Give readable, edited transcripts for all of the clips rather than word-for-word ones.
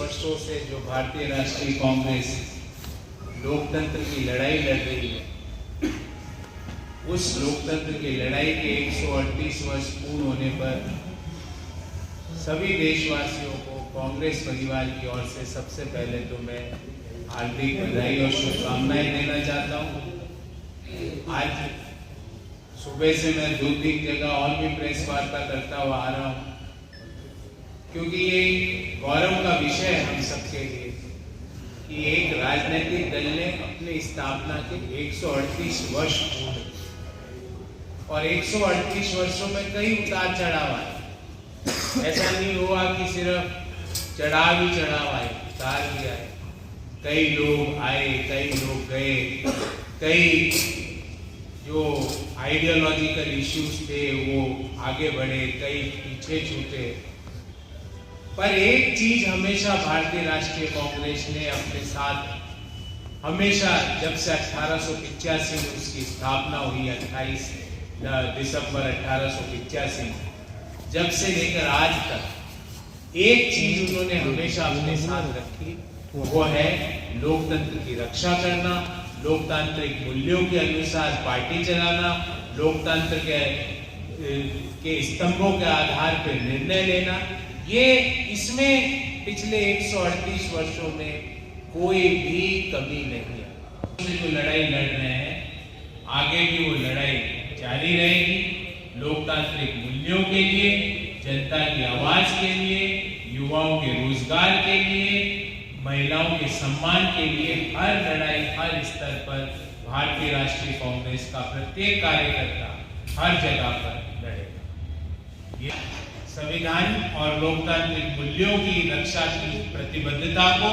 वर्षों से जो भारतीय राष्ट्रीय कांग्रेस लोकतंत्र की लड़ाई लड़ रही है, उस लोकतंत्र की लड़ाई के 138 वर्ष पूर्ण होने पर सभी देशवासियों को कांग्रेस परिवार की ओर से सबसे पहले तो मैं हार्दिक बधाई और शुभकामनाएं देना चाहता हूं। आज सुबह से मैं 2-3 जगह और भी प्रेस वार्ता करता हुआ आ रहा हूं, क्योंकि ये गौरव का विषय है हम सबके लिए कि एक राजनीतिक दल ने अपनी स्थापना के 138 वर्ष पूर्ण, और 138 वर्षों में कई उतार चढ़ाव आए। ऐसा नहीं हुआ कि सिर्फ चढ़ाव ही चढ़ाव आए, उतार भी आए। कई लोग आए, कई लोग गए, कई जो आइडियोलॉजिकल इश्यूज थे वो आगे बढ़े, कई पीछे छूटे। पर एक चीज हमेशा भारतीय राष्ट्रीय कांग्रेस ने अपने साथ हमेशा, जब से 1885 में उसकी स्थापना हुई, 28 दिसंबर 1885, जब से लेकर आज तक एक चीज उन्होंने हमेशा अपने साथ रखी, वो है लोकतंत्र की रक्षा करना, लोकतांत्रिक मूल्यों के अनुसार पार्टी चलाना, लोकतंत्र के स्तंभों के आधार पर निर्णय लेना। ये इसमें पिछले 138 वर्षों में कोई भी कमी नहीं है। जो लड़ाई लड़ रहे हैं, आगे भी वो लड़ाई जारी रहेगी। लोकतांत्रिक मूल्यों के लिए, जनता की आवाज के लिए, युवाओं के रोजगार के लिए, महिलाओं के सम्मान के लिए हर लड़ाई, हर स्तर पर भारतीय राष्ट्रीय कांग्रेस का प्रत्येक कार्यकर्ता हर जगह पर लड़ेगा। ये संविधान और लोकतांत्रिक मूल्यों की रक्षा की प्रतिबद्धता को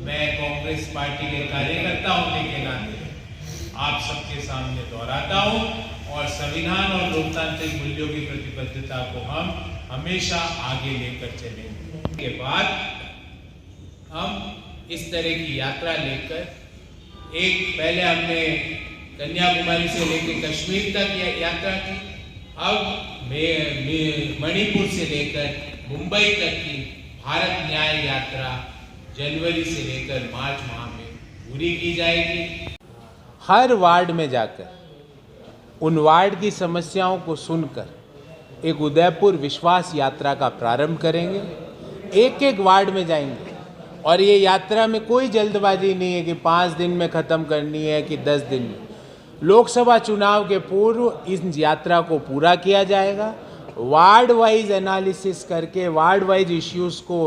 मैं कांग्रेस पार्टी के कार्यकर्ता होने के नाते आप सबके सामने दोहराता हूं, और संविधान और लोकतांत्रिक मूल्यों की प्रतिबद्धता को हम हमेशा आगे लेकर चलेंगे। के बाद हम इस तरह की यात्रा लेकर, एक पहले हमने कन्याकुमारी से लेकर कश्मीर तक यात्रा की, अब मणिपुर से लेकर मुंबई तक की भारत न्याय यात्रा जनवरी से लेकर मार्च माह में पूरी की जाएगी। हर वार्ड में जाकर उन वार्ड की समस्याओं को सुनकर एक उदयपुर विश्वास यात्रा का प्रारंभ करेंगे। एक एक वार्ड में जाएंगे, और ये यात्रा में कोई जल्दबाजी नहीं है कि 5 दिन में ख़त्म करनी है कि 10 दिन में। लोकसभा चुनाव के पूर्व इस यात्रा को पूरा किया जाएगा। वार्ड वाइज एनालिसिस करके वार्ड वाइज इश्यूज़ को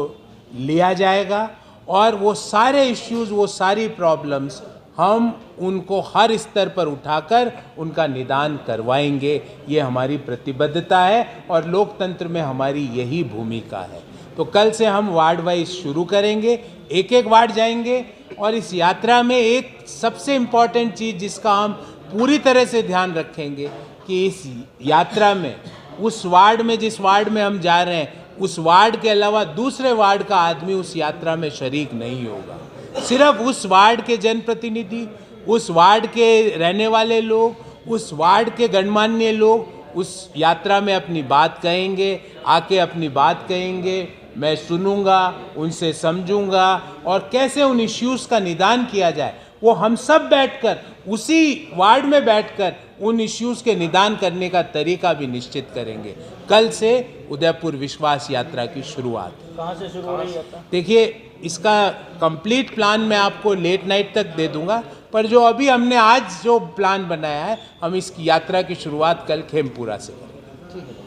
लिया जाएगा, और वो सारे इश्यूज़, वो सारी प्रॉब्लम्स हम उनको हर स्तर पर उठाकर उनका निदान करवाएंगे। ये हमारी प्रतिबद्धता है और लोकतंत्र में हमारी यही भूमिका है। तो कल से हम वार्ड वाइज शुरू करेंगे, एक एक वार्ड जाएंगे, और इस यात्रा में एक सबसे इम्पॉर्टेंट चीज़ जिसका हम पूरी तरह से ध्यान रखेंगे कि इस यात्रा में उस वार्ड में, जिस वार्ड में हम जा रहे हैं, उस वार्ड के अलावा दूसरे वार्ड का आदमी उस यात्रा में शरीक नहीं होगा। सिर्फ उस वार्ड के जनप्रतिनिधि, उस वार्ड के रहने वाले लोग, उस वार्ड के गणमान्य लोग उस यात्रा में अपनी बात कहेंगे, आके अपनी बात कहेंगे। मैं सुनूंगा, उनसे समझूंगा, और कैसे उन इश्यूज़ का निदान किया जाए वो हम सब बैठकर, उसी वार्ड में बैठकर उन इश्यूज़ के निदान करने का तरीका भी निश्चित करेंगे। कल से उदयपुर विश्वास यात्रा की शुरुआत। कहाँ से शुरू हो रही है? देखिए, इसका कंप्लीट प्लान मैं आपको लेट नाइट तक दे दूंगा, पर जो अभी हमने आज जो प्लान बनाया है, हम इसकी यात्रा की शुरुआत कल खेमपुरा से करेंगे। ठीक है।